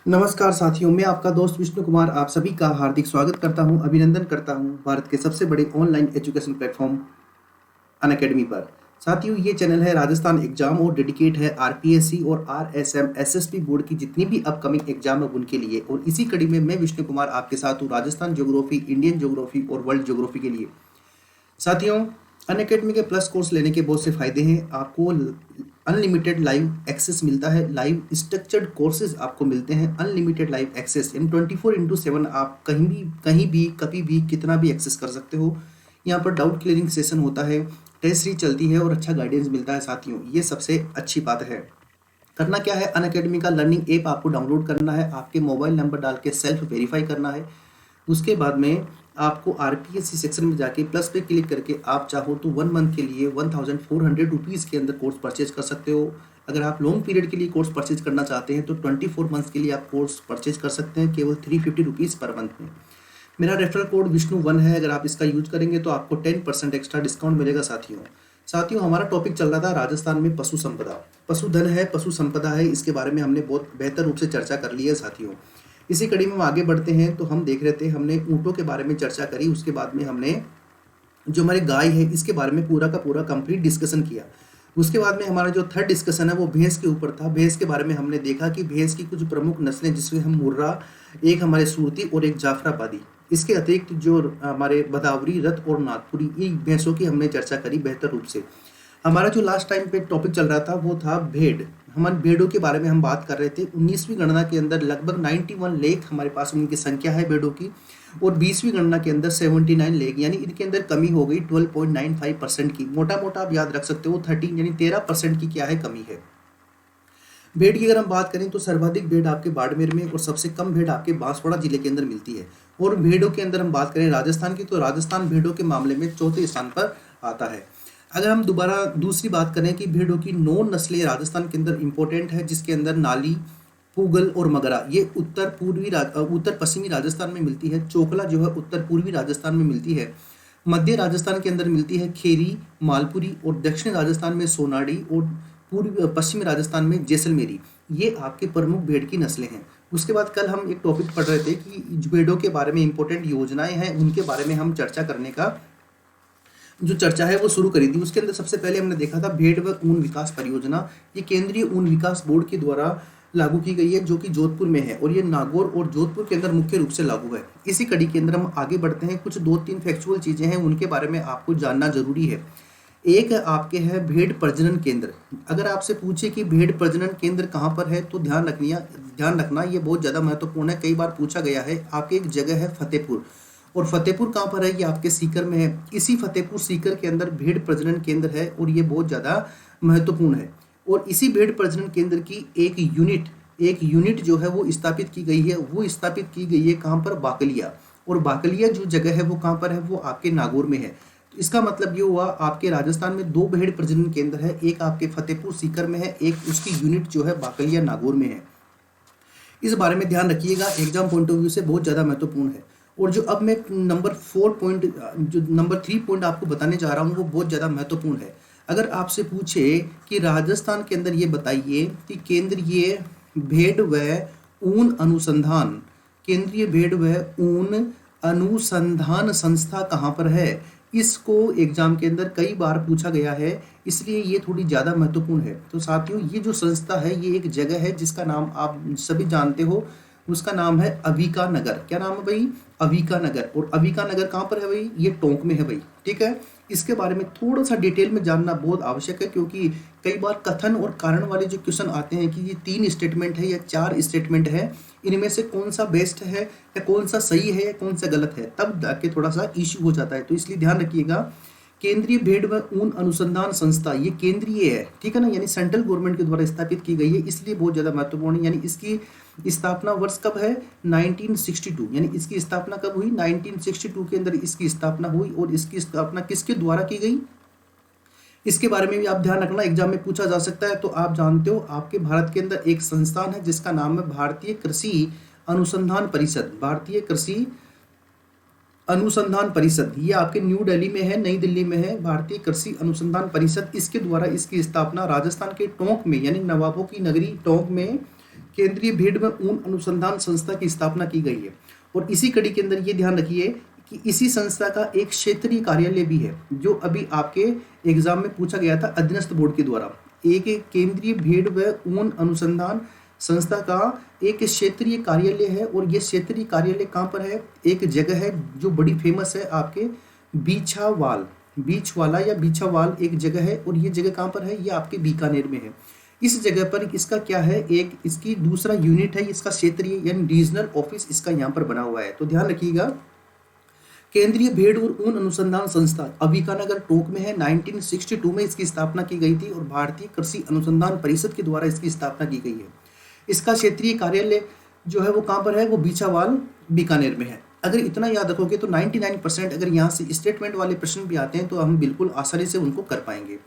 नमस्कार साथियों, मैं आपका दोस्त विष्णु कुमार आप सभी का हार्दिक स्वागत करता हूं, अभिनंदन करता हूं भारत के सबसे बड़े ऑनलाइन एजुकेशन प्लेटफॉर्म अनअकैडमी पर। साथियों, ये चैनल है राजस्थान एग्जाम और डेडिकेट है आरपीएससी और आरएसएम एसएसबी बोर्ड की जितनी भी अपकमिंग एग्जाम है उनके लिए। और इसी कड़ी में मैं विष्णु कुमार आपके साथ हूँ राजस्थान ज्योग्राफी, इंडियन ज्योग्राफी और वर्ल्ड ज्योग्राफी के लिए। साथियों, अनअकैडमी के प्लस कोर्स लेने के बहुत से फायदे हैं। आपको अनलिमिटेड लाइव एक्सेस मिलता है, लाइव स्ट्रक्चर्ड कोर्सेज आपको मिलते हैं, अनलिमिटेड लाइव एक्सेस इन 24/7 आप कहीं भी कभी भी कितना भी एक्सेस कर सकते हो। यहाँ पर डाउट क्लियरिंग सेशन होता है, टेस्ट सीरीज चलती है और अच्छा गाइडेंस मिलता है। साथियों, ये सबसे अच्छी बात है। करना क्या है, अनअकैडमी का लर्निंग ऐप आपको डाउनलोड करना है, आपके मोबाइल नंबर डाल के सेल्फ वेरीफाई करना है। उसके बाद में आपको आरपीएससी सेक्शन में जाके प्लस पे क्लिक करके आप चाहो तो 1 मंथ के लिए 1400 रुपीज़ के अंदर कोर्स परचेज कर सकते हो। अगर आप लॉन्ग पीरियड के लिए कोर्स परचेज करना चाहते हैं तो 24 मंथ्स के लिए आप कोर्स परचेज कर सकते हैं केवल 350 रुपीज़ पर मंथ में। मेरा रेफरल कोड विष्णु 1 है, अगर आप इसका यूज करेंगे तो आपको 10% एक्स्ट्रा डिस्काउंट मिलेगा। साथियों, हमारा टॉपिक चल रहा था राजस्थान में पशु संपदा। पशुधन है, पशु संपदा है, इसके बारे में हमने बहुत बेहतर रूप से चर्चा कर ली है। साथियों, इसी कड़ी में हम आगे बढ़ते हैं तो हम देख रहे थे, हमने ऊँटों के बारे में चर्चा करी। उसके बाद में हमने जो हमारी गाय है इसके बारे में पूरा का पूरा कंप्लीट डिस्कशन किया। उसके बाद में हमारा जो थर्ड डिस्कशन है वो भैंस के ऊपर था। भैंस के बारे में हमने देखा कि भैंस की कुछ प्रमुख नस्लें, जिसमें हम मुर्रा, एक हमारे सूरती और एक जाफराबादी, इसके अतिरिक्त जो हमारे भदावरी, रत और नागपुरी, ये भैंसों की हमने चर्चा करी बेहतर रूप से। हमारा जो लास्ट टाइम पे टॉपिक चल रहा था वो था भेड़। हमारे भेड़ों के बारे में हम बात कर रहे थे। 19वीं गणना के अंदर लगभग 91 लाख हमारे पास उनकी संख्या है भेड़ों की, और 20वीं गणना के अंदर 79 लाख, यानी इनके अंदर कमी हो गई 12.95% की। मोटा मोटा आप याद रख सकते हो 13 यानी 13% की क्या है, कमी है। भेड़ की अगर हम बात करें तो सर्वाधिक भेड़ आपके बाड़मेर में और सबसे कम भेड़ आपके बांसवाड़ा जिले के अंदर मिलती है। और भेड़ों के अंदर हम बात करें राजस्थान की तो राजस्थान भेड़ों के मामले में चौथे स्थान पर आता है। अगर हम दोबारा दूसरी बात करें कि भेड़ों की 9 नस्लें राजस्थान के अंदर इंपॉर्टेंट है, जिसके अंदर नाली, पूगल और मगरा, ये उत्तर पश्चिमी राजस्थान में मिलती है। चोकला जो है उत्तर पूर्वी राजस्थान में मिलती है। मध्य राजस्थान के अंदर मिलती है खेरी, मालपुरी, और दक्षिण राजस्थान में सोनाड़ी, और पूर्वी पश्चिमी राजस्थान में जैसलमेरी। ये आपके प्रमुख भेड़ की नस्लें हैं। उसके बाद कल हम एक टॉपिक पढ़ रहे थे कि भेड़ों के बारे में इंपॉर्टेंट योजनाएं हैं, उनके बारे में हम चर्चा करने का जो चर्चा है वो शुरू करी थी। उसके अंदर सबसे पहले हमने देखा था भेड़ व ऊन विकास परियोजना। ये केंद्रीय ऊन विकास बोर्ड के द्वारा लागू की गई है, जो कि जोधपुर में है, और ये नागौर और जोधपुर के अंदर मुख्य रूप से लागू है। इसी कड़ी के अंदर हम आगे बढ़ते हैं। कुछ 2-3 फैक्चुअल चीजें हैं, उनके बारे में आपको जानना जरूरी है। एक आपके है भेड़ प्रजनन केंद्र। अगर आपसे पूछे कि भेड़ प्रजनन केंद्र कहाँ पर है तो ध्यान रखना, ये बहुत ज़्यादा महत्वपूर्ण है। कई बार पूछा गया है। आपकी एक जगह है फतेहपुर, और फतेहपुर कहाँ पर है, ये आपके सीकर में है। इसी फतेहपुर सीकर के अंदर भेड़ प्रजनन केंद्र है, और ये बहुत ज़्यादा महत्वपूर्ण है। और इसी भेड़ प्रजनन केंद्र की एक यूनिट जो है वो स्थापित की गई है। वो स्थापित की गई है कहाँ पर, बाकलिया। और बाकलिया जो जगह है वो कहाँ पर है, वो आपके नागौर में है। तो इसका मतलब ये हुआ, आपके राजस्थान में 2 भेड़ प्रजनन केंद्र है, एक आपके फतेहपुर सीकर में है, एक उसकी यूनिट जो है बाकलिया नागौर में है। इस बारे में ध्यान रखिएगा, एग्जाम पॉइंट ऑफ व्यू से बहुत ज़्यादा महत्वपूर्ण है। और जो अब मैं नंबर 3 पॉइंट आपको बताने जा रहा हूँ वो बहुत ज़्यादा महत्वपूर्ण है। अगर आपसे पूछे कि राजस्थान के अंदर ये बताइए कि केंद्रीय भेड़ व ऊन अनुसंधान संस्था कहाँ पर है, इसको एग्जाम के अंदर कई बार पूछा गया है, इसलिए ये थोड़ी ज़्यादा महत्वपूर्ण है। तो साथियों, ये जो संस्था है ये एक जगह है जिसका नाम आप सभी जानते हो, उसका नाम है अभिका नगर। क्या नाम है भाई, अभिका नगर। और अभिका नगर कहाँ पर है भाई, ये टोंक में है भाई, ठीक है। इसके बारे में थोड़ा सा डिटेल में जानना बहुत आवश्यक है, क्योंकि कई बार कथन और कारण वाले जो क्वेश्चन आते हैं कि ये 3 स्टेटमेंट है या 4 स्टेटमेंट है, इनमें से कौन सा बेस्ट है या कौन सा सही है या कौन सा गलत है, तब जाके थोड़ा सा इश्यू हो जाता है। तो इसलिए ध्यान रखिएगा, केंद्रीय भेड़ व ऊन अनुसंधान संस्था ये केंद्रीय है, ठीक है ना, यानी सेंट्रल गवर्नमेंट के द्वारा स्थापित की गई है, इसलिए बहुत ज़्यादा महत्वपूर्ण है। यानी इसकी स्थापना वर्ष कब है, 1962, यानी इसकी स्थापना कब हुई, 1962 के अंदर इसकी स्थापना हुई। और इसकी स्थापना किसके द्वारा की गई, इसके बारे में भी आप ध्यान रखना, एग्जाम में पूछा जा सकता है। तो आप जानते हो, आपके भारत के अंदर एक संस्थान है जिसका नाम है भारतीय कृषि अनुसंधान परिषद। भारतीय कृषि अनुसंधान परिषद, ये आपके न्यू दिल्ली में है, नई दिल्ली में है, भारतीय कृषि अनुसंधान परिषद। इसके द्वारा इसकी स्थापना राजस्थान के टोंक में, यानी नवाबों की नगरी टोंक में केंद्रीय भेड़ व ऊन अनुसंधान संस्था की स्थापना की गई है। और इसी कड़ी के अंदर ये ध्यान रखिए कि इसी संस्था का एक क्षेत्रीय कार्यालय भी है, जो अभी आपके एग्जाम में पूछा गया था अधीनस्थ बोर्ड के द्वारा। एक केंद्रीय भेड़ व ऊन अनुसंधान संस्था का एक क्षेत्रीय कार्यालय है, और ये क्षेत्रीय कार्यालय कहाँ पर है? एक जगह है जो बड़ी फेमस है आपके बीछावाल, बीछवाला या बीछावाल एक जगह है, और ये जगह कहाँ पर है? ये आपके बीकानेर में है। इस जगह पर इसका क्या है, एक इसकी दूसरा यूनिट है, इसका क्षेत्रीय यानी रीजनल ऑफिस इसका यहाँ पर बना हुआ है। तो ध्यान रखिएगा, केंद्रीय भेड़ और ऊन अनुसंधान संस्था अभिकानगर टोंक में है। 1962 में इसकी स्थापना की गई थी, और भारतीय कृषि अनुसंधान परिषद के द्वारा इसकी स्थापना की गई है। इसका क्षेत्रीय कार्यालय जो है वो कहाँ पर है? वो बीछावाल बीकानेर में है। अगर इतना याद रखोगे तो 99% अगर यहाँ से स्टेटमेंट वाले प्रश्न भी आते हैं तो हम बिल्कुल आसानी से उनको कर पाएंगे।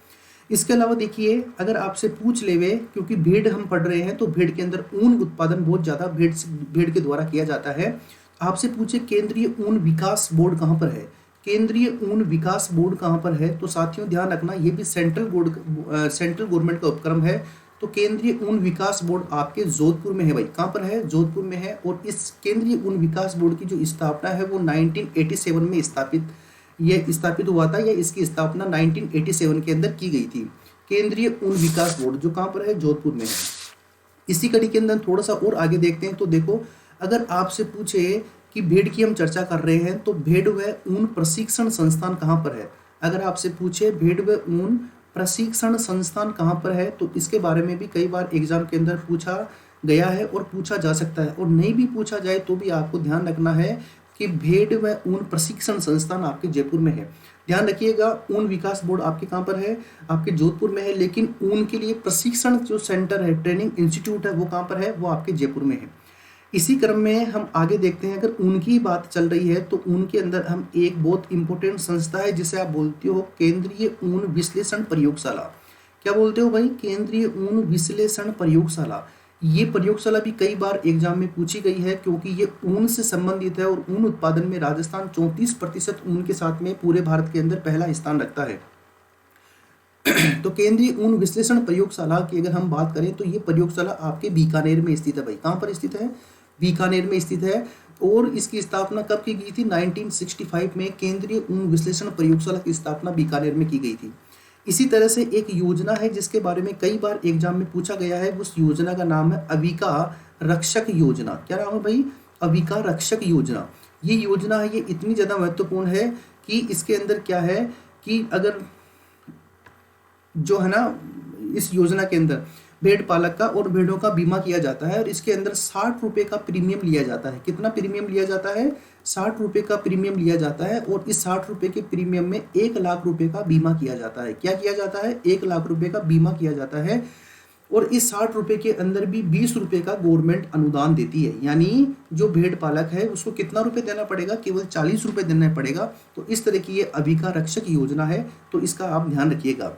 इसके अलावा देखिए, अगर आपसे पूछ लेवे, क्योंकि भेड़ हम पढ़ रहे हैं तो भेड़ के अंदर ऊन उत्पादन बहुत ज़्यादा भेड़ के द्वारा किया जाता है। आपसे पूछे केंद्रीय ऊन विकास बोर्ड कहाँ पर है? केंद्रीय ऊन विकास बोर्ड कहाँ पर है? तो साथियों ध्यान रखना, ये भी सेंट्रल गवर्नमेंट का उपक्रम है। तो केंद्रीय ऊन विकास बोर्ड आपके जोधपुर में है भाई। कहाँ पर है? जोधपुर में है। और इस केंद्रीय ऊन विकास बोर्ड की जो स्थापना है वो 1987 में स्थापित हुआ था, या इसकी स्थापना 1987 के अंदर की गई थी। केंद्रीय ऊन विकास बोर्ड जो कहाँ पर है? जोधपुर में है। इसी कड़ी के अंदर थोड़ा सा और आगे देखते हैं तो देखो, अगर आपसे पूछे कि भेड़ की हम चर्चा कर रहे हैं तो भेड़ व ऊन प्रशिक्षण संस्थान कहाँ पर है? अगर आपसे पूछे भेड़ व ऊन प्रशिक्षण संस्थान कहाँ पर है, तो इसके बारे में भी कई बार एग्जाम के अंदर पूछा गया है और पूछा जा सकता है। और नहीं भी पूछा जाए तो भी आपको ध्यान रखना है कि भेड़ व ऊन प्रशिक्षण संस्थान आपके जयपुर में है। ध्यान रखिएगा, ऊन विकास बोर्ड आपके कहाँ पर है? आपके जोधपुर में है, लेकिन ऊन के लिए प्रशिक्षण जो सेंटर है, ट्रेनिंग इंस्टीट्यूट है, वो कहाँ पर है? वो आपके जयपुर में है। इसी क्रम में हम आगे देखते हैं, अगर ऊन की बात चल रही है तो ऊन के अंदर हम एक बहुत इंपॉर्टेंट संस्था है जिसे आप बोलते हो केंद्रीय ऊन विश्लेषण प्रयोगशाला। क्या बोलते हो भाई? केंद्रीय ऊन विश्लेषण प्रयोगशाला। ये प्रयोगशाला भी कई बार एग्जाम में पूछी गई है, क्योंकि ये ऊन से संबंधित है, और ऊन उत्पादन में राजस्थान 34% ऊन के साथ में पूरे भारत के अंदर पहला स्थान रखता है। तो केंद्रीय ऊन विश्लेषण प्रयोगशाला की अगर हम बात करें तो ये प्रयोगशाला आपके बीकानेर में स्थित है भाई। कहाँ पर स्थित है? बीकानेर में स्थित है। और इसकी स्थापना कब की गई थी? 1965 में केंद्रीय ऊन विश्लेषण प्रयोगशाला की स्थापना बीकानेर में की गई थी। इसी तरह से एक योजना है जिसके बारे में कई बार एग्जाम में पूछा गया है, उस योजना का नाम है अविका रक्षक योजना। क्या नाम है भाई? अविका रक्षक योजना। ये योजना है, ये इतनी ज़्यादा महत्वपूर्ण है कि इसके अंदर क्या है कि अगर जो है ना, इस योजना के अंदर भेड़ पालक का और भेड़ों का बीमा किया जाता है, और इसके अंदर 60 रुपये का प्रीमियम लिया जाता है। कितना प्रीमियम लिया जाता है? 60 रुपये का प्रीमियम लिया जाता है, और इस 60 रुपये के प्रीमियम में 1 लाख रुपये का बीमा किया जाता है। क्या किया जाता है? 1 लाख रुपये का बीमा किया जाता है। और इस 60 रुपये के अंदर भी 20 रुपये का गवर्नमेंट अनुदान देती है, यानी जो भेड़ पालक है उसको कितना रुपये देना पड़ेगा? केवल 40 रुपये देना पड़ेगा। तो इस तरह की ये अविका रक्षक योजना है, तो इसका आप ध्यान रखिएगा।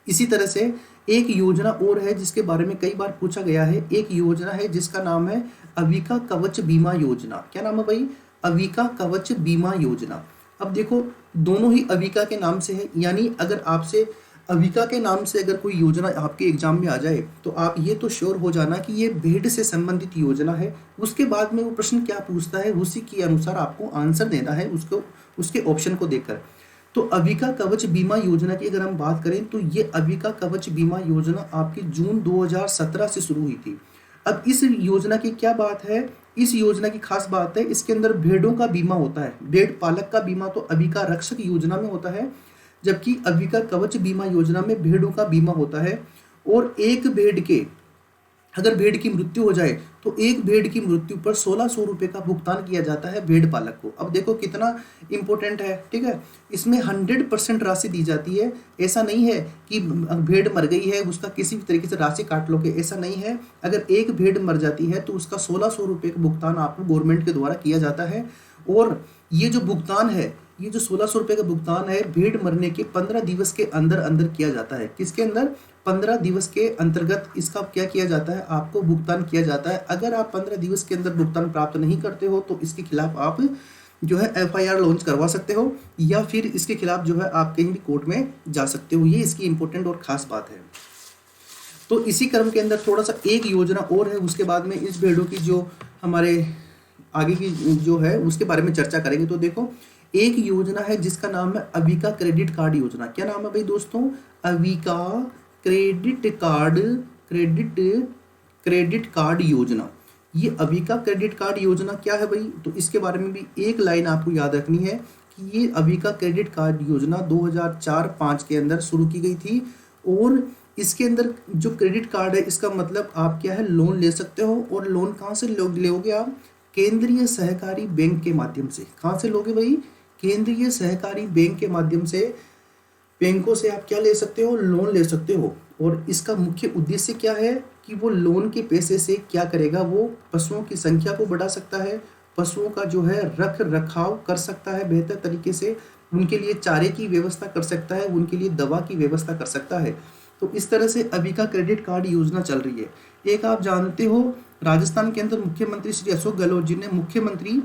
इसी तरह से एक योजना और है जिसके बारे में कई बार पूछा गया है। एक योजना है जिसका नाम है अविका कवच बीमा योजना। क्या नाम है भाई? अविका कवच बीमा योजना। अब देखो, दोनों ही अविका के नाम से है, यानी अगर आपसे अविका के नाम से अगर कोई योजना आपके एग्जाम में आ जाए तो आप ये तो श्योर हो जाना कि ये भेड़ से संबंधित योजना है। उसके बाद में वो प्रश्न क्या पूछता है उसी के अनुसार आपको आंसर देना है, उसको उसके ऑप्शन को देखकर। तो अविका कवच बीमा योजना की अगर हम बात करें तो ये अविका कवच बीमा योजना आपकी जून 2017 से शुरू हुई थी। अब इस योजना की क्या बात है? इस योजना की खास बात है, इसके अंदर भेड़ों का बीमा होता है। भेड़ पालक का बीमा तो अविका रक्षक योजना में होता है, जबकि अविका कवच बीमा योजना में भेड़ों का बीमा होता है। और अगर भेड़ की मृत्यु हो जाए तो एक भेड़ की मृत्यु पर 1600 रुपये का भुगतान किया जाता है भेड़ पालक को। अब देखो कितना इंपॉर्टेंट है, ठीक है। इसमें 100% राशि दी जाती है। ऐसा नहीं है कि भेड़ मर गई है उसका किसी भी तरीके से राशि काट लोगे, ऐसा नहीं है। अगर एक भेड़ मर जाती है तो उसका 1600 रुपये का भुगतान आपको गवर्नमेंट के द्वारा किया जाता है। और ये जो भुगतान है, ये जो 1600 रुपये का भुगतान है भेड़ मरने के 15 दिवस के अंदर अंदर किया जाता है। किसके अंदर? 15 दिवस के अंतर्गत इसका क्या किया जाता है? आपको भुगतान किया जाता है। अगर आप 15 दिवस के अंदर भुगतान प्राप्त नहीं करते हो तो इसके खिलाफ आप जो है FIR लॉन्च करवा सकते हो, या फिर इसके खिलाफ जो है आप कहीं भी कोर्ट में जा सकते हो। ये इसकी इंपॉर्टेंट और खास बात है। तो इसी क्रम के अंदर थोड़ा सा एक योजना और है, उसके बाद में इस भेड़ों की जो हमारे आगे की जो है उसके बारे में चर्चा करेंगे। तो देखो, एक योजना है जिसका नाम है अविका क्रेडिट कार्ड योजना। क्या नाम है भाई दोस्तों? Avika credit card credit card योजना। ये अविका क्रेडिट कार्ड योजना क्या है भाई? तो इसके बारे में भी एक लाइन आपको याद रखनी है कि ये अविका क्रेडिट कार्ड योजना 2004-05 के अंदर शुरू की गई थी। और इसके अंदर जो क्रेडिट कार्ड है, इसका मतलब आप क्या है, लोन ले सकते हो। और लोन कहाँ से लोगे आप? केंद्रीय सहकारी बैंक के माध्यम से। कहाँ से लोगे भाई? केंद्रीय सहकारी बैंक के माध्यम से बैंकों से आप क्या ले सकते हो? लोन ले सकते हो। और इसका मुख्य उद्देश्य क्या है कि वो लोन के पैसे से क्या करेगा? वो पशुओं की संख्या को बढ़ा सकता है, पशुओं का जो है रख रखाव कर सकता है बेहतर तरीके से, उनके लिए चारे की व्यवस्था कर सकता है, उनके लिए दवा की व्यवस्था कर सकता है। तो इस तरह से अविका क्रेडिट कार्ड योजना चल रही है। एक आप जानते हो, राजस्थान के अंदर मुख्यमंत्री श्री अशोक गहलोत जी ने मुख्यमंत्री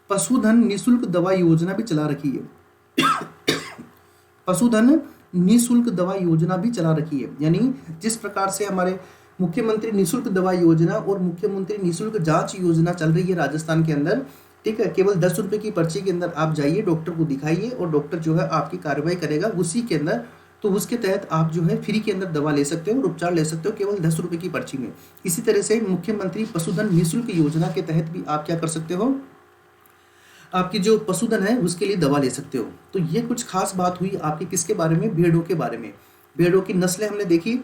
पशुधन निःशुल्क दवा योजना भी चला रखी है। पशुधन निःशुल्क दवा योजना भी चला रखी है। यानी जिस प्रकार से हमारे मुख्यमंत्री निःशुल्क दवा योजना और मुख्यमंत्री निःशुल्क जांच योजना चल रही है राजस्थान के अंदर, ठीक है, केवल 10 रुपए की पर्ची के अंदर आप जाइए, डॉक्टर को दिखाइए और डॉक्टर जो है आपकी कार्रवाई करेगा उसी के अंदर। तो उसके तहत आप जो है फ्री के अंदर दवा ले सकते हो और उपचार ले सकते हो केवल 10 रुपए की पर्ची में। इसी तरह से मुख्यमंत्री पशुधन निःशुल्क योजना के तहत भी आप क्या कर सकते हो? आपकी जो पशुधन है उसके लिए दवा ले सकते हो। तो ये कुछ खास बात हुई आपकी किसके बारे में? भेड़ों के बारे में। भेड़ों की नस्लें हमने देखी,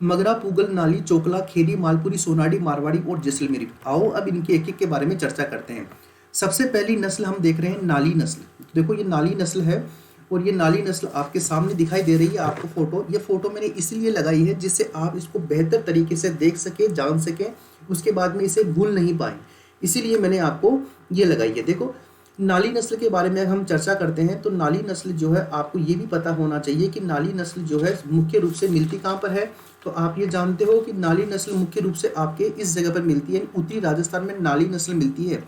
मगरा, पूगल, नाली, चोकला, खेरी, मालपुरी, सोनाडी, मारवाड़ी और जैसलमेरी। आओ अब इनके एक एक के बारे में चर्चा करते हैं। सबसे पहली नस्ल हम देख रहे हैं नाली नस्ल। देखो ये नाली नस्ल है और ये नाली नस्ल आपके सामने दिखाई दे रही है आपको फोटो। ये फोटो मैंने इसलिए लगाई है जिससे आप इसको बेहतर तरीके से देख सके, जान सके, उसके बाद में इसे भूल नहीं पाए, इसीलिए मैंने आपको ये लगाई है। देखो नाली नस्ल के बारे में हम चर्चा करते हैं तो नाली नस्ल जो है आपको ये भी पता होना चाहिए कि नाली नस्ल जो है मुख्य रूप से मिलती कहाँ पर है। तो आप ये जानते हो कि नाली नस्ल मुख्य रूप से आपके इस जगह पर मिलती है, उत्तरी राजस्थान में नाली नस्ल मिलती है।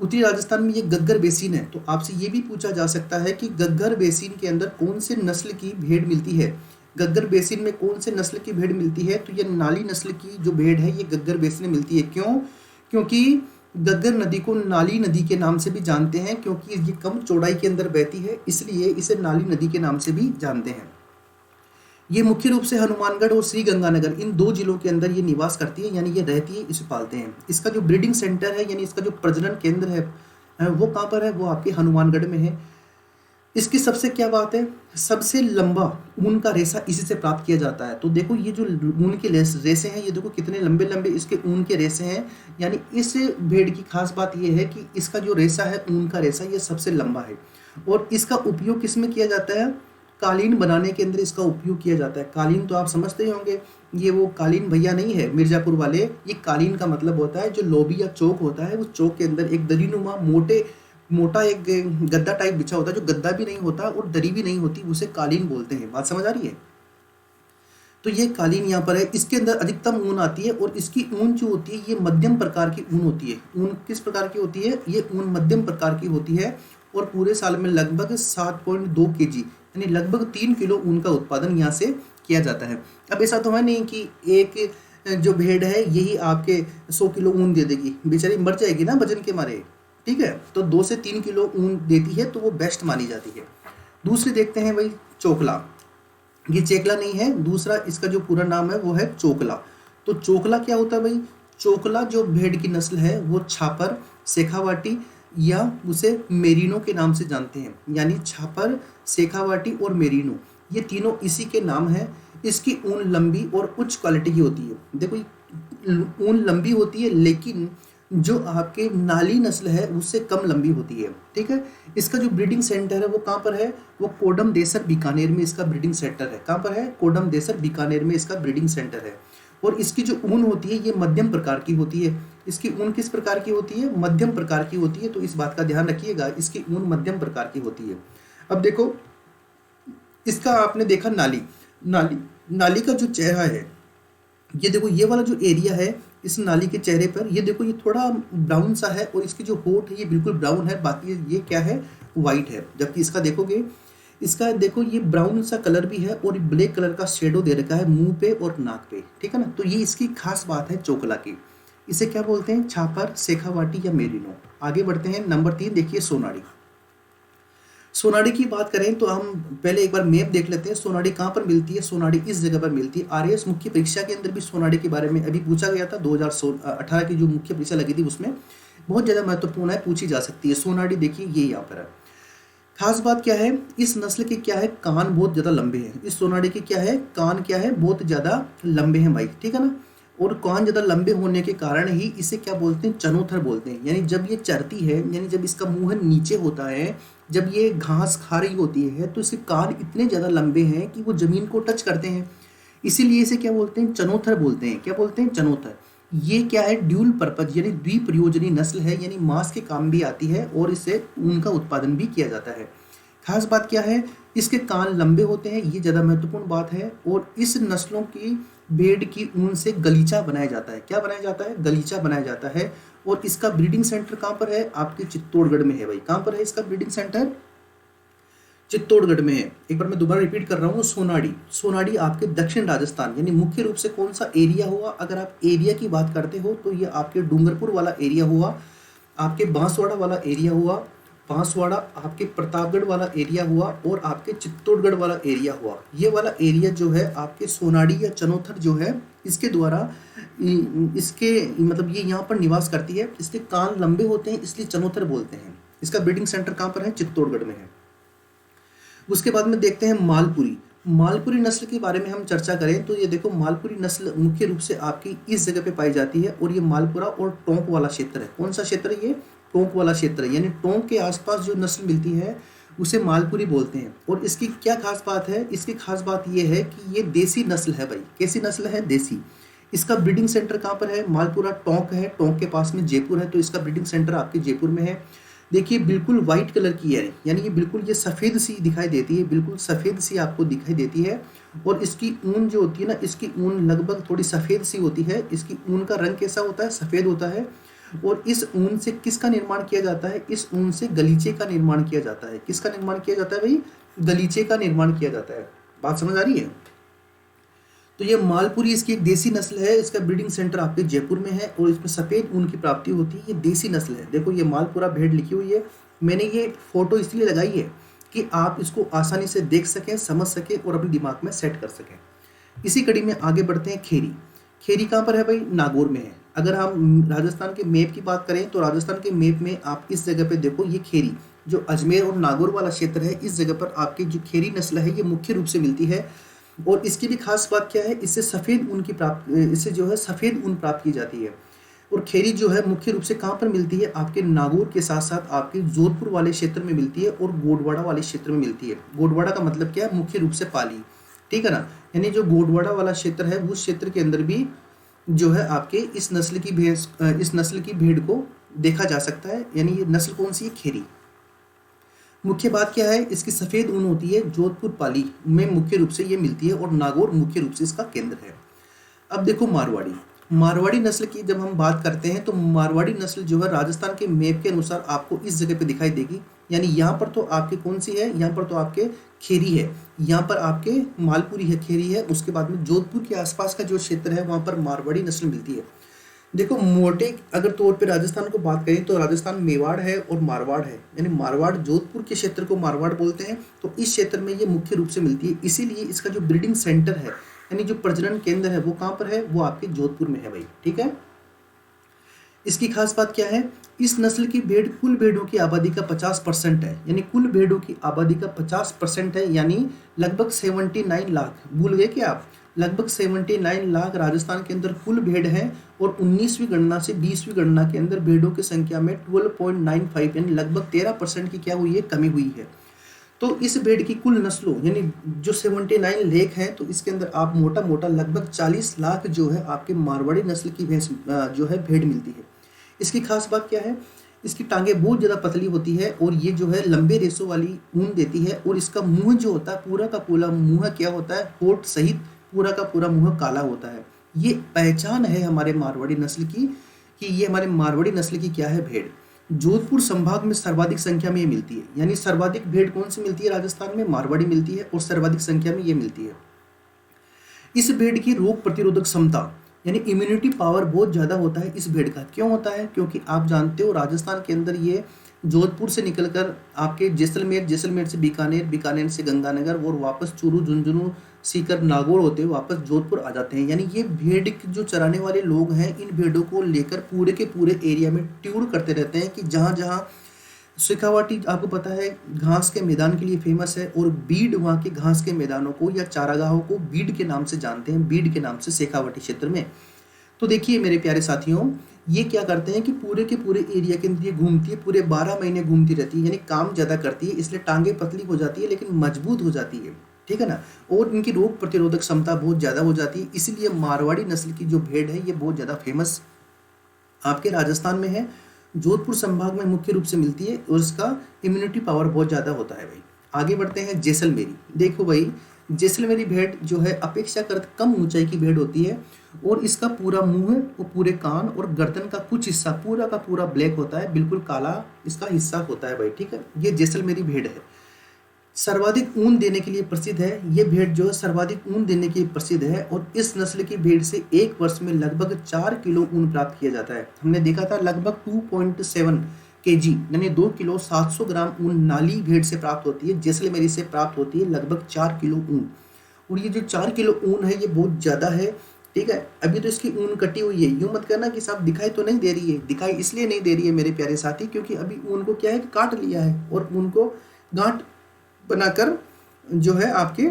उत्तरी राजस्थान में ये गग्गर बेसिन है। तो आपसे ये भी पूछा जा सकता है कि गग्गर बेसिन के अंदर कौन से नस्ल की भेड़ मिलती है? गग्गर बेसिन में कौन से नस्ल की भेड़ मिलती है? तो ये नाली नस्ल की जो भेड़ है ये गग्गर बेसिन में मिलती है। क्यों? क्योंकि गग्गर नदी को नाली नदी के नाम से भी जानते हैं, क्योंकि ये कम चौड़ाई के अंदर बहती है, इसलिए इसे नाली नदी के नाम से भी जानते हैं। ये मुख्य रूप से हनुमानगढ़ और श्री गंगानगर इन 2 जिलों के अंदर ये निवास करती है, यानी ये रहती है, इसे पालते हैं। इसका जो ब्रीडिंग सेंटर है यानी इसका जो प्रजनन केंद्र है वो कहाँ पर है? वो आपके हनुमानगढ़ में है। इसकी सबसे क्या बात है, सबसे लंबा ऊन का रेशा इसी से प्राप्त किया जाता है। तो देखो ये जो ऊन के रेशे हैं, ये देखो कितने लंबे लंबे इसके ऊन के रेशे हैं। यानी इस भेड़ की खास बात ये है कि इसका जो रेशा है, ऊन का रेशा, ये सबसे लंबा है। और इसका उपयोग किस में किया जाता है? कालीन बनाने के अंदर इसका उपयोग किया जाता है। कालीन तो आप समझते ही होंगे, ये वो कालीन भैया नहीं है मिर्जापुर वाले। ये कालीन का मतलब होता है जो लोबी या चौक होता है, वो चौक के अंदर एक दरीनुमा मोटा एक गद्दा टाइप बिछा होता है, जो गद्दा भी नहीं होता और दरी भी नहीं होती, उसे कालीन बोलते हैं। बात समझ आ रही है? तो ये कालीन यहाँ पर है, इसके अंदर अधिकतम ऊन आती है और इसकी ऊन जो होती है ये मध्यम प्रकार की ऊन होती है। ऊन किस प्रकार की होती है? ये ऊन मध्यम प्रकार की होती है और पूरे साल में लगभग 7.2 kg यानी लगभग 3 किलो ऊन का उत्पादन यहाँ से किया जाता है। अब ऐसा तो है नहीं कि एक जो भेड़ है यही आपके 100 किलो ऊन दे देगी, बेचारी मर जाएगी ना वजन के मारे, ठीक है। तो 2 से 3 किलो ऊन देती है तो वो बेस्ट मानी जाती है। दूसरी देखते हैं भाई चोकला। ये चेकला नहीं है, दूसरा इसका जो पूरा नाम है वो है चोकला। तो चोकला क्या होता है भाई? चोकला जो भेड़ की नस्ल है वो छापर, शेखावाटी या उसे मेरिनो के नाम से जानते हैं। यानी छापर, शेखावाटी और मेरिनो ये तीनों इसी के नाम हैं। इसकी ऊन लंबी और उच्च क्वालिटी की होती है। देखो ऊन लंबी होती है लेकिन जो आपके नाली नस्ल है उससे कम लंबी होती है, ठीक है। इसका जो ब्रीडिंग सेंटर है वो कहाँ पर है? वो कोडम देसर बीकानेर में इसका ब्रीडिंग सेंटर है। कहाँ पर है? कोडम देसर बीकानेर में इसका ब्रीडिंग सेंटर है। और इसकी जो ऊन होती है ये मध्यम प्रकार की होती है। इसकी ऊन किस प्रकार की होती है? मध्यम प्रकार की होती है। तो इस बात का ध्यान रखिएगा, इसकी ऊन मध्यम प्रकार की होती है। अब देखो इसका आपने देखा नाली का जो चेहरा है, ये देखो ये वाला जो एरिया है इस नाली के चेहरे पर, ये देखो ये थोड़ा ब्राउन सा है और इसकी जो होठ है ये बिल्कुल ब्राउन है, बाकी ये क्या है? वाइट है। जबकि इसका देखोगे इसका देखो ये ब्राउन सा कलर भी है और ब्लैक कलर का शेडो दे रखा है मुंह पे और नाक पे, ठीक है ना। तो ये इसकी खास बात है चोकला की। इसे क्या बोलते हैं? छापर, शेखावाटी या मेरिनो। आगे बढ़ते हैं, नंबर 3 देखिए सोनाड़ी। सोनाड़ी की बात करें तो हम पहले एक बार मैप देख लेते हैं। सोनाड़ी कहाँ पर मिलती है? सोनाड़ी इस जगह पर मिलती है। आरएएस मुख्य परीक्षा के अंदर भी सोनाड़ी के बारे में अभी पूछा गया था। 2018 की जो मुख्य परीक्षा लगी थी उसमें बहुत ज़्यादा महत्वपूर्ण है, पूछी जा सकती है। सोनाड़ी देखिए ये यहाँ पर है। खास बात क्या है? इस नस्ल के क्या है? कान बहुत ज़्यादा लंबे हैं। इस सोनाड़ी के क्या है? कान क्या है? बहुत ज़्यादा लंबे हैं भाई, ठीक है ना। और कान ज़्यादा लंबे होने के कारण ही इसे क्या बोलते हैं? चनोथर बोलते हैं। यानी जब ये चरती है, यानी जब इसका मुंह नीचे होता है, जब ये घास खा रही होती है, तो इसके कान इतने ज़्यादा लंबे हैं कि वो ज़मीन को टच करते हैं। इसीलिए इसे क्या बोलते हैं? चनोथर बोलते हैं। क्या बोलते हैं? चनोथर। ये क्या है? ड्यूल पर्पज यानी द्विप्रयोजनी नस्ल है, यानी मांस के काम भी आती है और इससे ऊन का उत्पादन भी किया जाता है। खास बात क्या है? इसके कान लंबे होते हैं, ये ज़्यादा महत्वपूर्ण बात है। और इस नस्लों की भेड़ की ऊन से गलीचा बनाया जाता है। क्या बनाया जाता है? गलीचा बनाया जाता है। और इसका ब्रीडिंग सेंटर कहाँ पर है? आपके चित्तौड़गढ़ में है भाई। कहाँ पर है इसका ब्रीडिंग सेंटर? चित्तौड़गढ़ में है। एक बार मैं दोबारा रिपीट कर रहा हूँ, सोनाड़ी। सोनाड़ी आपके दक्षिण राजस्थान, यानी मुख्य रूप से कौन सा एरिया हुआ? अगर आप एरिया की बात करते हो तो ये आपके डूंगरपुर वाला एरिया हुआ, आपके बांसवाड़ा वाला एरिया हुआ, बांसवाड़ा आपके प्रतापगढ़ वाला एरिया हुआ, और आपके चित्तौड़गढ़ वाला एरिया हुआ। ये वाला एरिया जो है आपके सोनाड़ी या चनोथर जो है इसके द्वारा इसके मतलब ये यहाँ पर निवास करती है। इसके कान लंबे होते हैं इसलिए चनोथर बोलते हैं। इसका ब्रीडिंग सेंटर कहाँ पर है? चित्तौड़गढ़ में है। उसके बाद में देखते हैं मालपुरी। मालपुरी नस्ल के बारे में हम चर्चा करें तो ये देखो, मालपुरी नस्ल मुख्य रूप से आपकी इस जगह पे पाई जाती है, और ये मालपुरा और टोंक वाला क्षेत्र है। कौन सा क्षेत्र है ये? टोंक वाला क्षेत्र है। यानी टोंक के आसपास जो नस्ल मिलती है उसे मालपुरी बोलते हैं। और इसकी क्या खास बात है? इसकी खास बात ये है कि ये देसी नस्ल है भाई। कैसी नस्ल है? देसी। इसका ब्रीडिंग सेंटर कहाँ पर है? मालपुरा टोंक है, टोंक के पास में जयपुर है, तो इसका ब्रीडिंग सेंटर आपके जयपुर में है। देखिए बिल्कुल व्हाइट कलर की है, यानी ये बिल्कुल ये सफ़ेद सी दिखाई देती है, बिल्कुल सफ़ेद सी आपको दिखाई देती है। और इसकी ऊन जो होती है ना, इसकी ऊन लगभग थोड़ी सफ़ेद सी होती है। इसकी ऊन का रंग कैसा होता है? सफ़ेद होता है। और इस ऊन से किसका निर्माण किया जाता है? इस ऊन से गलीचे का निर्माण किया जाता है। किसका निर्माण किया जाता है भाई? गलीचे का निर्माण किया जाता है। बात समझ आ रही है? तो ये मालपुरी इसकी एक देसी नस्ल है। इसका ब्रीडिंग सेंटर आपके जयपुर में है और इसमें सफ़ेद ऊन की प्राप्ति होती है। ये देसी नस्ल है। देखो ये मालपुरा भेड़ लिखी हुई है। मैंने ये फोटो इसलिए लगाई है कि आप इसको आसानी से देख सकें, समझ सकें और अपने दिमाग में सेट कर सकें। इसी कड़ी में आगे बढ़ते हैं। खेरी। खेरी कहाँ पर है भाई? नागौर में है। अगर हम राजस्थान के मैप की बात करें तो राजस्थान के मैप में आप इस जगह पे देखो, ये खेरी जो अजमेर और नागौर वाला क्षेत्र है, इस जगह पर आपकी जो खेरी नस्ल है ये मुख्य रूप से मिलती है। और इसकी भी खास बात क्या है? इससे सफ़ेद ऊन की इससे जो है सफ़ेद ऊन प्राप्त की जाती है। और खेरी जो है मुख्य रूप से कहाँ पर मिलती है? आपके नागौर के साथ साथ आपके जोधपुर वाले क्षेत्र में मिलती है और गोडवाड़ा वाले क्षेत्र में मिलती है। गोडवाड़ा का मतलब क्या है? मुख्य रूप से पाली, ठीक है ना। यानी जो गोडवाड़ा वाला क्षेत्र है उस क्षेत्र के अंदर भी जो है आपके इस नस्ल की भेड़ को देखा जा सकता है। यानी ये नस्ल कौन सी है? खेरी। मुख्य बात क्या है? इसकी सफ़ेद ऊन होती है। जोधपुर पाली में मुख्य रूप से ये मिलती है और नागौर मुख्य रूप से इसका केंद्र है। अब देखो मारवाड़ी। मारवाड़ी नस्ल की जब हम बात करते हैं तो मारवाड़ी नस्ल जो है राजस्थान के मैप के अनुसार आपको इस जगह पे दिखाई देगी। यानी यहाँ पर तो आपके कौन सी है? यहाँ पर तो आपके खेरी है, यहाँ पर आपके मालपुरी है, खेरी है। उसके बाद में जोधपुर के आसपास का जो क्षेत्र है वहाँ पर मारवाड़ी नस्ल मिलती है। देखो मोटे अगर तौर पे राजस्थान को बात करें तो राजस्थान मेवाड़ है और मारवाड़ है। यानी मारवाड़ जोधपुर के क्षेत्र को मारवाड़ बोलते हैं। तो इस क्षेत्र में ये मुख्य रूप से मिलती है। इसीलिए इसका जो ब्रीडिंग सेंटर है यानी जो प्रजनन केंद्र है वो कहाँ पर है? वो आपके जोधपुर में है भाई, ठीक है। इसकी खास बात क्या है? इस नस्ल की भेड़ कुल भेड़ों की आबादी का 50% है। यानी कुल भेड़ों की आबादी का 50% है, यानी लगभग 79 लाख। भूल गए क्या आप? लगभग 79 लाख राजस्थान के अंदर कुल भेड़ हैं। और 19वीं गणना से 20वीं गणना के अंदर भेड़ों की संख्या में 12.95 यानी लगभग 13% की क्या हुई है? कमी हुई है। तो इस भेड़ की कुल नस्लों यानी जो 79 लाख हैं, तो इसके अंदर आप मोटा मोटा लगभग 40 लाख जो है आपके मारवाड़ी नस्ल की भैंस जो है भेड़ मिलती है। इसकी खास बात क्या है? इसकी टांगें बहुत ज़्यादा पतली होती है और ये जो है लंबे रेशों वाली ऊन देती है। और इसका मुंह जो होता है पूरा का पूरा मुंह क्या होता है? होठ सहित पूरा का पूरा मुंह काला होता है। ये पहचान है हमारे मारवाड़ी नस्ल की कि ये हमारे मारवाड़ी नस्ल की क्या है? भेड़। जोधपुर संभाग में सर्वाधिक संख्या में ये मिलती है। यानी सर्वाधिक भेड़ कौन सी मिलती है राजस्थान में? मारवाड़ी मिलती है और सर्वाधिक संख्या में ये मिलती है। इस भेड़ की रोग प्रतिरोधक क्षमता यानी इम्यूनिटी पावर बहुत ज़्यादा होता है इस भेड़ का। क्यों होता है? क्योंकि आप जानते हो राजस्थान के अंदर ये जोधपुर से निकलकर आपके जैसलमेर, जैसलमेर से बीकानेर, बीकानेर से गंगानगर और वापस चूरू, झुंझुनू, सीकर, नागौर होते हुए वापस जोधपुर आ जाते हैं। यानी ये भेड़ जो चराने वाले लोग हैं इन भेड़ों को लेकर पूरे के पूरे एरिया में टूर करते रहते हैं कि जहाँ जहाँ शेखावाटी आपको पता है घास के मैदान के लिए फेमस है और बीड वहाँ के घास के मैदानों को या चारागाहों को बीड के नाम से जानते हैं, बीड के नाम से शेखावाटी क्षेत्र में। तो देखिए मेरे प्यारे साथियों, ये क्या करते हैं कि पूरे के पूरे एरिया के अंदर ये घूमती है, पूरे 12 महीने घूमती रहती है, यानी काम ज़्यादा करती है, इसलिए टांगे पतली हो जाती है लेकिन मजबूत हो जाती है, ठीक है ना। और इनकी रोग प्रतिरोधक क्षमता बहुत ज़्यादा हो जाती है, इसीलिए मारवाड़ी नस्ल की जो भेड़ है ये बहुत ज़्यादा फेमस आपके राजस्थान में है, जोधपुर संभाग में मुख्य रूप से मिलती है और इसका इम्यूनिटी पावर बहुत ज़्यादा होता है भाई। आगे बढ़ते हैं जैसलमेरी। देखो भाई, जैसलमेरी भेड़ जो है अपेक्षाकृत कम ऊंचाई की भेड़ होती है और इसका पूरा मुंह और पूरे कान और गर्दन का कुछ हिस्सा पूरा का पूरा ब्लैक होता है, बिल्कुल काला इसका हिस्सा होता है भाई, ठीक है। ये जैसलमेरी भेड़ है, सर्वाधिक ऊन देने के लिए प्रसिद्ध है। ये भेड़ जो है सर्वाधिक ऊन देने के लिए प्रसिद्ध है और इस नस्ल की भेड़ से एक वर्ष में लगभग 4 किलो ऊन प्राप्त किया जाता है। हमने देखा था लगभग 2.7 kg यानी 2 किलो 700 ग्राम ऊन नाली भेड़ से प्राप्त होती है, जैसलमेरी से प्राप्त होती है लगभग 4 किलो ऊन। और ये जो 4 किलो ऊन है ये बहुत ज़्यादा है, ठीक है। अभी तो इसकी ऊन कटी हुई है, यूँ मत करना कि साहब दिखाई तो नहीं दे रही है, दिखाई इसलिए नहीं दे रही है मेरे प्यारे साथी क्योंकि अभी ऊन को क्या है काट लिया है और ऊन को गांठ बनाकर जो है आपके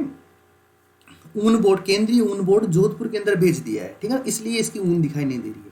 ऊन बोर्ड, केंद्रीय ऊन बोर्ड जोधपुर के अंदर भेज दिया है, ठीक है, इसलिए इसकी ऊन दिखाई नहीं दे रही है।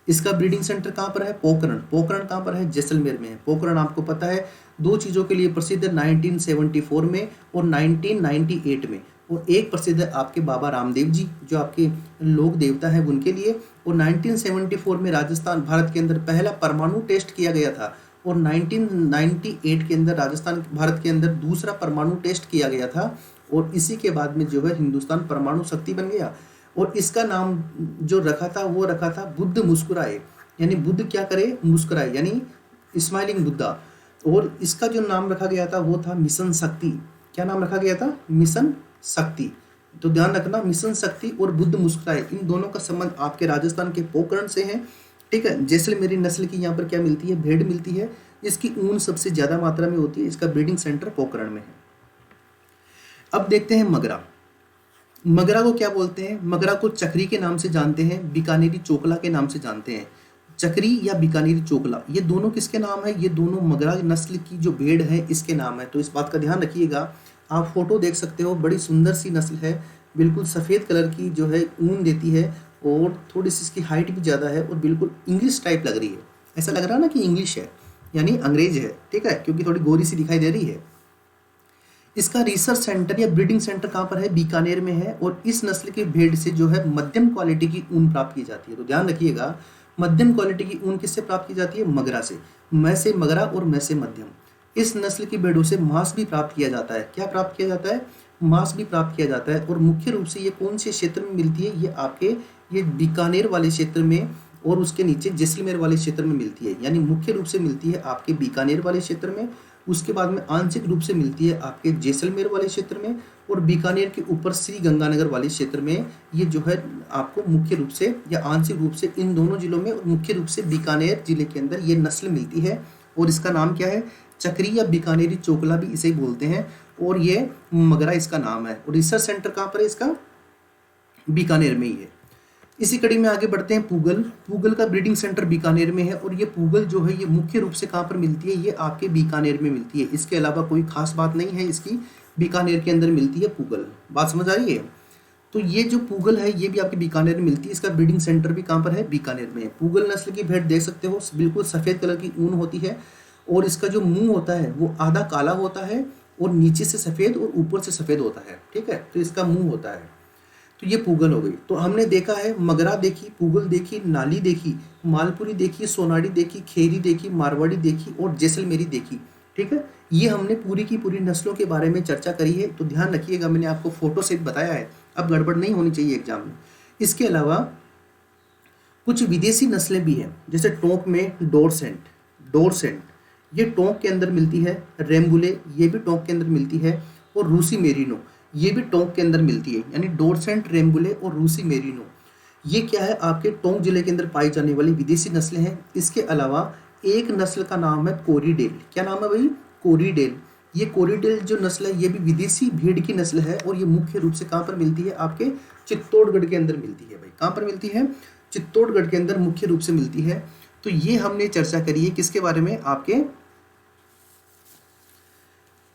इसका ब्रीडिंग सेंटर कहाँ पर है? पोखरण। पोखरण कहाँ पर है? जैसलमेर में है। पोखरण आपको पता है दो चीज़ों के लिए प्रसिद्ध है, 1974 में और 1998 में। और एक प्रसिद्ध है आपके बाबा रामदेव जी जो आपके लोक देवता है उनके लिए। और 1974 में राजस्थान भारत के अंदर पहला परमाणु टेस्ट किया गया था और 1998 के अंदर राजस्थान भारत के अंदर दूसरा परमाणु टेस्ट किया गया था और इसी के बाद में जो है हिंदुस्तान परमाणु शक्ति बन गया। और इसका नाम जो रखा था वो रखा था बुद्ध मुस्कुराए, यानी बुद्ध क्या करे? मुस्कुराए, यानी स्माइलिंग बुद्धा। और इसका जो नाम रखा गया था वो था मिशन शक्ति। क्या नाम रखा गया था? मिशन शक्ति। तो ध्यान रखना, मिशन शक्ति और बुद्ध मुस्कुराए इन दोनों का संबंध आपके राजस्थान के पोखरण से है, ठीक है। जैसलमेरी नस्ल की यहाँ पर क्या मिलती है? भेड़ मिलती है। इसकी ऊन सबसे ज्यादा मात्रा में होती है, इसका ब्रीडिंग सेंटर पोखरण में है। अब देखते हैं मगरा। मगरा को क्या बोलते हैं? मगरा को चक्री के नाम से जानते हैं, बीकानेरी चोकला के नाम से जानते हैं। चक्री या बीकानेरी चोकला ये दोनों किसके नाम है? ये दोनों मगरा नस्ल की जो भेड़ है इसके नाम है। तो इस बात का ध्यान रखिएगा। आप फोटो देख सकते हो, बड़ी सुंदर सी नस्ल है, बिल्कुल सफ़ेद कलर की जो है ऊन देती है और थोड़ी सी इसकी हाइट भी ज़्यादा है और बिल्कुल इंग्लिश टाइप लग रही है। ऐसा लग रहा है ना कि इंग्लिश है यानी अंग्रेज है, ठीक है, क्योंकि थोड़ी गोरी सी दिखाई दे रही है। इसका रिसर्च सेंटर या ब्रीडिंग सेंटर कहाँ पर है? बीकानेर में है। और इस नस्ल की भेड़ से जो है मध्यम क्वालिटी की ऊन प्राप्त की जाती है। तो ध्यान रखिएगा, मध्यम क्वालिटी की ऊन किससे प्राप्त की जाती है? मगरा से। मैं से मगरा और मैं से मध्यम। इस नस्ल की भेड़ों से मांस भी प्राप्त किया जाता है। क्या प्राप्त किया जाता है? मांस भी प्राप्त किया जाता है। और मुख्य रूप से ये कौन से क्षेत्र में मिलती है? ये आपके ये बीकानेर वाले क्षेत्र में और उसके नीचे जैसलमेर वाले क्षेत्र में मिलती है। यानी मुख्य रूप से मिलती है आपके बीकानेर वाले क्षेत्र में, उसके बाद में आंशिक रूप से मिलती है आपके जैसलमेर वाले क्षेत्र में और बीकानेर के ऊपर श्री गंगानगर वाले क्षेत्र में। ये जो है आपको मुख्य रूप से या आंशिक रूप से इन दोनों जिलों में और मुख्य रूप से बीकानेर जिले के अंदर ये नस्ल मिलती है। और इसका नाम क्या है? चक्री या बीकानेरी चोकला भी इसे बोलते हैं और ये मगरा इसका नाम है। और रिसर्च सेंटर कहाँ पर है इसका? बीकानेर में ही है। इसी कड़ी में आगे बढ़ते हैं पूगल। पूगल का ब्रीडिंग सेंटर बीकानेर में है और ये पूगल जो है ये मुख्य रूप से कहाँ पर मिलती है? ये आपके बीकानेर में मिलती है। इसके अलावा कोई खास बात नहीं है इसकी, बीकानेर के अंदर मिलती है पूगल। बात समझ आ रही है? तो ये जो पूगल है ये भी आपके बीकानेर में मिलती है। इसका ब्रीडिंग सेंटर भी कहाँ पर है? बीकानेर में है। पूगल नस्ल की भेड़ देख सकते हो, बिल्कुल सफ़ेद कलर की ऊन होती है और इसका जो मुंह होता है वो आधा काला होता है और नीचे से सफ़ेद और ऊपर से सफ़ेद होता है, ठीक है। तो इसका मुंह होता है। तो ये पूगल हो गई। तो हमने देखा है मगरा देखी, पूगल देखी, नाली देखी, मालपुरी देखी, सोनाड़ी देखी, खेरी देखी, मारवाड़ी देखी और जैसलमेरी देखी, ठीक है। ये हमने पूरी की पूरी नस्लों के बारे में चर्चा करी है। तो ध्यान रखिएगा, मैंने आपको फोटो सहित बताया है, अब गड़बड़ नहीं होनी चाहिए एग्जाम में। इसके अलावा कुछ विदेशी नस्लें भी हैं, जैसे टोंक में डोरसेंट, डोरसेंट ये टोंक के अंदर मिलती है, रेम्बुले ये भी टोंक के अंदर मिलती है, और रूसी मेरिनो ये भी टोंक के अंदर मिलती है। यानी डोरसेंट, रेम्बुले और रूसी मेरिनो ये क्या है, आपके टोंक जिले के अंदर पाई जाने वाली विदेशी नस्लें हैं। इसके अलावा एक नस्ल का नाम है कोरीडेल। क्या नाम है भाई? कोरीडेल। ये कोरीडेल जो नस्ल है ये भी विदेशी भेड़ की नस्ल है, और ये मुख्य रूप से कहाँ पर मिलती है? आपके चित्तौड़गढ़ के अंदर मिलती है भाई। कहाँ पर मिलती है? चित्तौड़गढ़ के अंदर मुख्य रूप से मिलती है। तो ये हमने चर्चा करी है किसके बारे में? आपके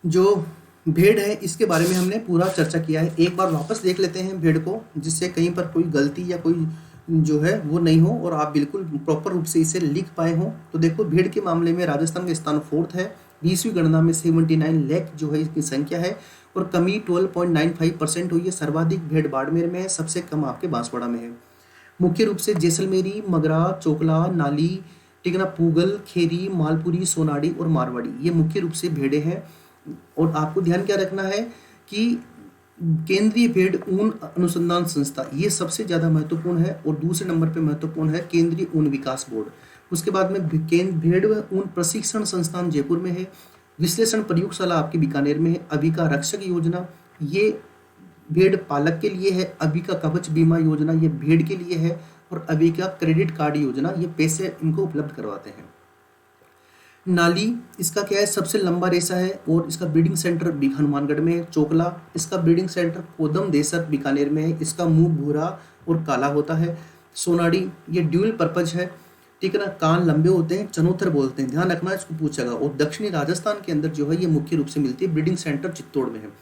जो भेड़ है इसके बारे में हमने पूरा चर्चा किया है। एक बार वापस देख लेते हैं भेड़ को, जिससे कहीं पर कोई गलती या कोई जो है वो नहीं हो और आप बिल्कुल प्रॉपर रूप से इसे लिख पाए हो। तो देखो, भेड़ के मामले में राजस्थान का स्थान 4th है। 20वीं गणना में 79 लाख जो है इसकी संख्या है, और कमी 12.95% हुई है। सर्वाधिक भेड़ बाड़मेर में है, सबसे कम आपके बांसवाड़ा में है। मुख्य रूप से जैसलमेरी, मगरा, चोकला, नाली, ठीक है ना, पूगल, खेरी, मालपुरी, सोनाड़ी और मारवाड़ी ये मुख्य रूप से भेड़े हैं। और आपको ध्यान क्या रखना है कि केंद्रीय भेड़ ऊन अनुसंधान संस्था ये सबसे ज़्यादा महत्वपूर्ण है, और दूसरे नंबर पे महत्वपूर्ण है केंद्रीय ऊन विकास बोर्ड। उसके बाद में भेड़ ऊन प्रशिक्षण संस्थान जयपुर में है। विश्लेषण प्रयोगशाला आपके बीकानेर में है। अबिका रक्षक योजना ये भेड़ पालक के लिए है। अबिका कवच बीमा योजना ये भेड़ के लिए है, और अबिका क्रेडिट कार्ड योजना ये पैसे इनको उपलब्ध करवाते हैं। नाली इसका क्या है? सबसे लंबा रेशा है, और इसका ब्रीडिंग सेंटर हनुमानगढ़ में है। चोकला इसका ब्रीडिंग सेंटर कोदम देसर बीकानेर में है। इसका मुंह भूरा और काला होता है। सोनाड़ी ये ड्यूल पर्पज है, ठीक है ना, कान लंबे होते हैं, चनोथर बोलते हैं, ध्यान रखना इसको पूछेगा। और दक्षिणी राजस्थान के अंदर जो है ये मुख्य रूप से मिलती है। ब्रीडिंग सेंटर चित्तौड़ में है।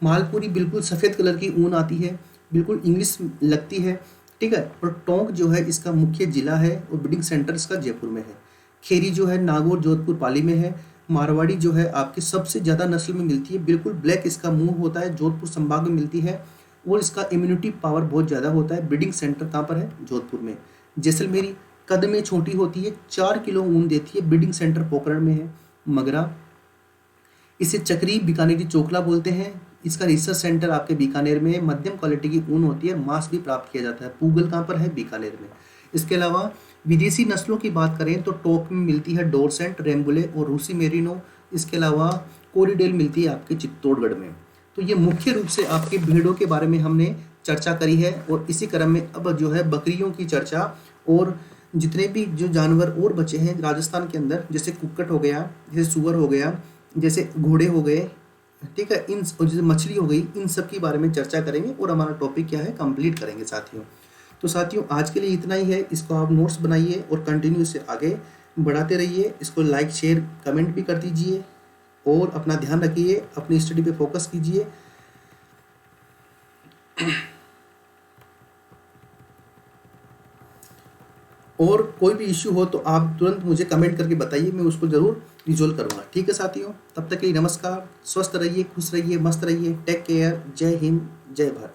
मालपुरी बिल्कुल सफ़ेद कलर की ऊन आती है, बिल्कुल इंग्लिश लगती है, ठीक है। और टोंक जो है इसका मुख्य जिला है, और ब्रीडिंग सेंटर इसका जयपुर में है। खेरी जो है नागौर, जोधपुर, पाली में है। मारवाड़ी जो है आपकी सबसे ज़्यादा नस्ल में मिलती है, बिल्कुल ब्लैक इसका मुंह होता है, जोधपुर संभाग में मिलती है, और इसका इम्यूनिटी पावर बहुत ज़्यादा होता है। ब्रीडिंग सेंटर कहाँ पर है? जोधपुर में। जैसलमेरी कद में छोटी होती है, 4 किलो ऊन देती है, ब्रीडिंग सेंटर पोखरण में है। मगरा इसे चक्री बीकानेरी चोकला बोलते हैं। इसका रिसर्च सेंटर आपके बीकानेर में है। मध्यम क्वालिटी की ऊन होती है, मांस भी प्राप्त किया जाता है। पूगल कहाँ पर है? बीकानेर में। इसके अलावा विदेशी नस्लों की बात करें तो टोंक में मिलती है डोरसेंट, रेम्बुले और रूसी मेरिनो। इसके अलावा कोरीडेल मिलती है आपके चित्तौड़गढ़ में। तो ये मुख्य रूप से आपके भेड़ों के बारे में हमने चर्चा करी है, और इसी क्रम में अब जो है बकरियों की चर्चा, और जितने भी जो जानवर और बचे हैं राजस्थान के अंदर, जैसे कुक्कट हो गया, जैसे सुअर हो गया, जैसे घोड़े हो गए, ठीक है, इन जैसे मछली हो गई, इन सब के बारे में चर्चा करेंगे, और हमारा टॉपिक क्या है? कंप्लीट करेंगे साथियों। तो साथियों आज के लिए इतना ही है। इसको आप नोट्स बनाइए और कंटिन्यू इसे आगे बढ़ाते रहिए। इसको लाइक, शेयर, कमेंट भी कर दीजिए, और अपना ध्यान रखिए, अपनी स्टडी पे फोकस कीजिए। और कोई भी इश्यू हो तो आप तुरंत मुझे कमेंट करके बताइए, मैं उसको ज़रूर रिजोल्व करूँगा। ठीक है साथियों, तब तक के लिए नमस्कार। स्वस्थ रहिए, खुश रहिए, मस्त रहिए। Take care. जय हिंद, जय भारत।